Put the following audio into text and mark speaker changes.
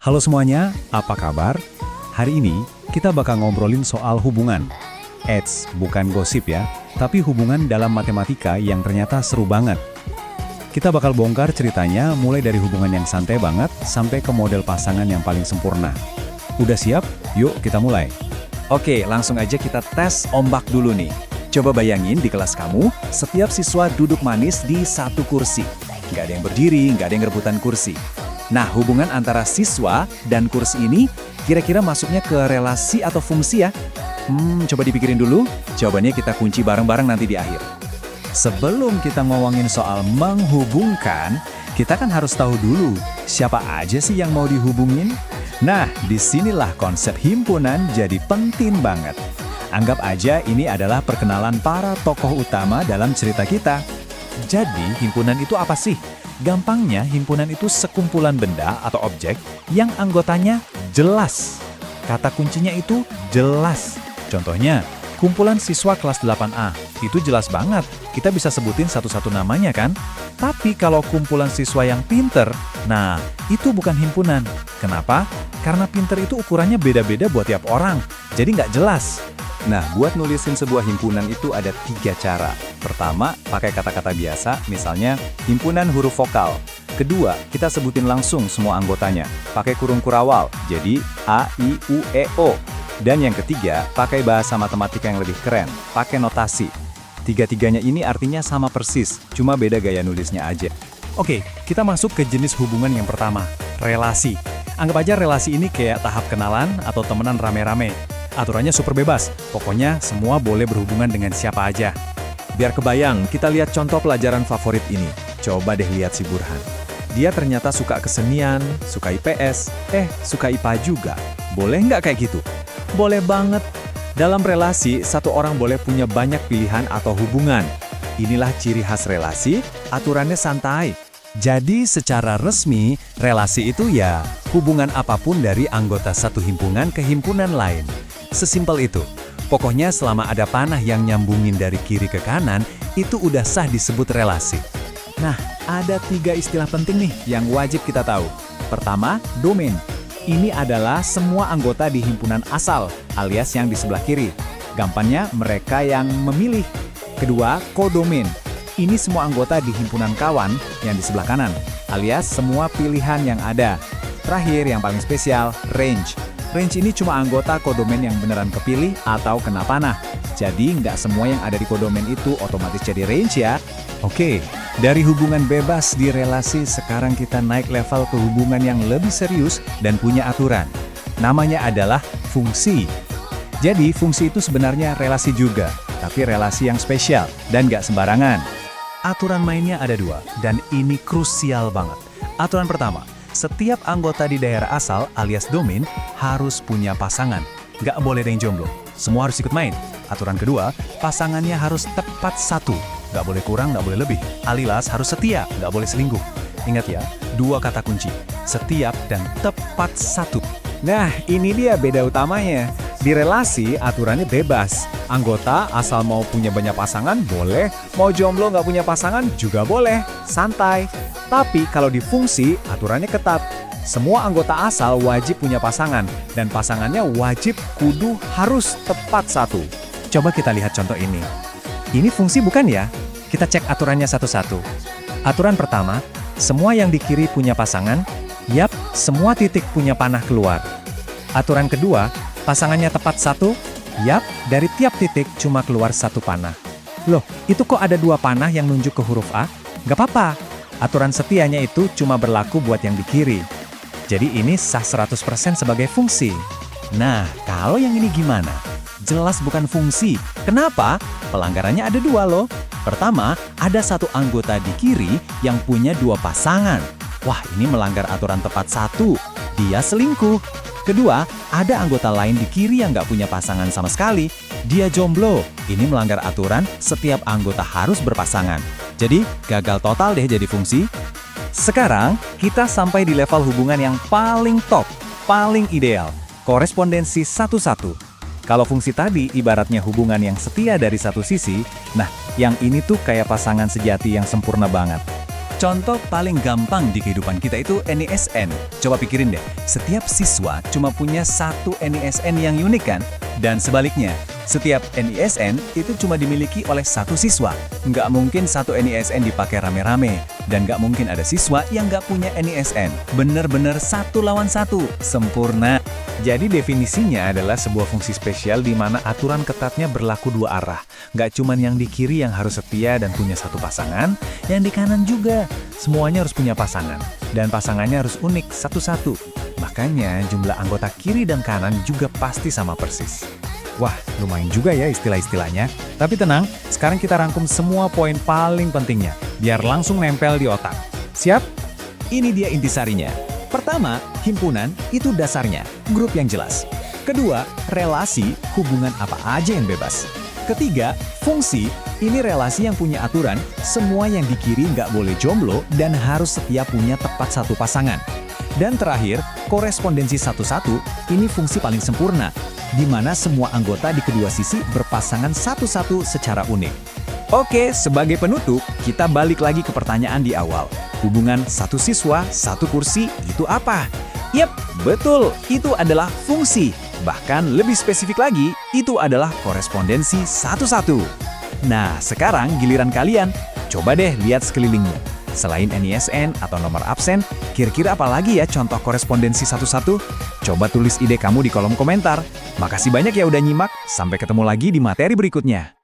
Speaker 1: Halo semuanya, apa kabar? Hari ini kita bakal ngobrolin soal hubungan. Eits, bukan gosip ya, tapi hubungan dalam matematika yang ternyata seru banget. Kita bakal bongkar ceritanya mulai dari hubungan yang santai banget sampai ke model pasangan yang paling sempurna. Udah siap? Yuk kita mulai.
Speaker 2: Oke, langsung aja kita tes ombak dulu nih. Coba bayangin di kelas kamu, setiap siswa duduk manis di satu kursi. Nggak ada yang berdiri, nggak ada yang rebutan kursi. Nah, hubungan antara siswa dan kursi ini kira-kira masuknya ke relasi atau fungsi ya? Coba dipikirin dulu, jawabannya kita kunci bareng-bareng nanti di akhir.
Speaker 1: Sebelum kita ngomongin soal menghubungkan, kita kan harus tahu dulu siapa aja sih yang mau dihubungin. Nah, disinilah konsep himpunan jadi penting banget. Anggap aja ini adalah perkenalan para tokoh utama dalam cerita kita. Jadi, himpunan itu apa sih? Gampangnya, himpunan itu sekumpulan benda atau objek yang anggotanya jelas. Kata kuncinya itu jelas. Contohnya, kumpulan siswa kelas 8A. Itu jelas banget, kita bisa sebutin satu-satu namanya kan? Tapi kalau kumpulan siswa yang pinter, nah itu bukan himpunan. Kenapa? Karena pinter itu ukurannya beda-beda buat tiap orang, jadi nggak jelas.
Speaker 2: Nah, buat nulisin sebuah himpunan itu ada 3 cara. Pertama, pakai kata-kata biasa, misalnya himpunan huruf vokal. Kedua, kita sebutin langsung semua anggotanya, pakai kurung kurawal, jadi A, I, U, E, O. Dan yang ketiga, pakai bahasa matematika yang lebih keren, pakai notasi. Tiga-tiganya ini artinya sama persis, cuma beda gaya nulisnya aja.
Speaker 1: Oke, kita masuk ke jenis hubungan yang pertama, relasi. Anggap aja relasi ini kayak tahap kenalan atau temenan rame-rame. Aturannya super bebas, pokoknya semua boleh berhubungan dengan siapa aja.
Speaker 2: Biar kebayang, kita lihat contoh pelajaran favorit ini. Coba deh lihat si Burhan. Dia ternyata suka kesenian, suka IPS, suka IPA juga. Boleh nggak kayak gitu? Boleh banget. Dalam relasi, satu orang boleh punya banyak pilihan atau hubungan. Inilah ciri khas relasi, aturannya santai.
Speaker 1: Jadi secara resmi, relasi itu ya hubungan apapun dari anggota satu himpunan ke himpunan lain. Sesimpel itu. Pokoknya selama ada panah yang nyambungin dari kiri ke kanan, itu udah sah disebut relasi. Nah, ada 3 istilah penting nih yang wajib kita tahu. Pertama, domain. Ini adalah semua anggota di himpunan asal, alias yang di sebelah kiri. Gampangnya, mereka yang memilih. Kedua, kodomain. Ini semua anggota di himpunan kawan yang di sebelah kanan, alias semua pilihan yang ada. Terakhir, yang paling spesial, range. Range ini cuma anggota kodomen yang beneran kepilih atau kena panah. Jadi, nggak semua yang ada di kodomen itu otomatis jadi range ya. Oke, dari hubungan bebas di relasi, sekarang kita naik level ke hubungan yang lebih serius dan punya aturan. Namanya adalah fungsi. Jadi, fungsi itu sebenarnya relasi juga, tapi relasi yang spesial dan nggak sembarangan. Aturan mainnya ada 2, dan ini krusial banget. Aturan pertama, setiap anggota di daerah asal alias domain harus punya pasangan. Nggak boleh ada yang jomblo, semua harus ikut main. Aturan kedua, pasangannya harus tepat 1. Nggak boleh kurang, nggak boleh lebih. Alias harus setia, nggak boleh selingkuh. Ingat ya, 2 kata kunci, setiap dan tepat 1. Nah, ini dia beda utamanya. Di relasi, aturannya bebas. Anggota asal mau punya banyak pasangan, boleh. Mau jomblo nggak punya pasangan, juga boleh. Santai. Tapi kalau di fungsi, aturannya ketat. Semua anggota asal wajib punya pasangan. Dan pasangannya wajib kudu harus tepat 1. Coba kita lihat contoh ini. Ini fungsi bukan ya? Kita cek aturannya satu-satu. Aturan pertama, semua yang di kiri punya pasangan. Yap, semua titik punya panah keluar. Aturan kedua, pasangannya tepat 1. Yap, dari tiap titik cuma keluar 1 panah. Loh, itu kok ada 2 panah yang nunjuk ke huruf A? Gak apa-apa. Aturan setianya itu cuma berlaku buat yang di kiri. Jadi ini sah 100% sebagai fungsi. Nah, kalau yang ini gimana? Jelas bukan fungsi. Kenapa? Pelanggarannya ada 2 loh. Pertama, ada 1 anggota di kiri yang punya 2 pasangan. Wah, ini melanggar aturan tepat 1. Dia selingkuh. Kedua, ada anggota lain di kiri yang nggak punya pasangan sama sekali. Dia jomblo. Ini melanggar aturan setiap anggota harus berpasangan. Jadi, gagal total deh jadi fungsi. Sekarang, kita sampai di level hubungan yang paling top, paling ideal. Korespondensi 1-1. Kalau fungsi tadi ibaratnya hubungan yang setia dari satu sisi, nah, yang ini tuh kayak pasangan sejati yang sempurna banget. Contoh paling gampang di kehidupan kita itu NISN. Coba pikirin deh, setiap siswa cuma punya satu NISN yang unik kan? Dan sebaliknya, setiap NISN itu cuma dimiliki oleh satu siswa. Nggak mungkin satu NISN dipakai rame-rame. Dan nggak mungkin ada siswa yang nggak punya NISN. Bener-bener satu lawan satu, sempurna.
Speaker 2: Jadi definisinya adalah sebuah fungsi spesial di mana aturan ketatnya berlaku dua arah. Nggak cuman yang di kiri yang harus setia dan punya satu pasangan, yang di kanan juga. Semuanya harus punya pasangan. Dan pasangannya harus unik satu-satu. Makanya jumlah anggota kiri dan kanan juga pasti sama persis. Wah, lumayan juga ya istilah-istilahnya. Tapi tenang, sekarang kita rangkum semua poin paling pentingnya, biar langsung nempel di otak. Siap? Ini dia intisarinya. Pertama, himpunan itu dasarnya, grup yang jelas. Kedua, relasi, hubungan apa aja yang bebas. Ketiga, fungsi, ini relasi yang punya aturan, semua yang di kiri nggak boleh jomblo dan harus setia punya tepat satu pasangan. Dan terakhir, korespondensi satu-satu, ini fungsi paling sempurna, di mana semua anggota di kedua sisi berpasangan satu-satu secara unik. Oke, sebagai penutup, kita balik lagi ke pertanyaan di awal. Hubungan satu siswa, satu kursi, itu apa? Yap, betul, itu adalah fungsi. Bahkan lebih spesifik lagi, itu adalah korespondensi satu-satu. Nah, sekarang giliran kalian. Coba deh lihat sekelilingmu. Selain NISN atau nomor absen, kira-kira apa lagi ya contoh korespondensi satu-satu? Coba tulis ide kamu di kolom komentar. Makasih banyak ya udah nyimak, sampai ketemu lagi di materi berikutnya.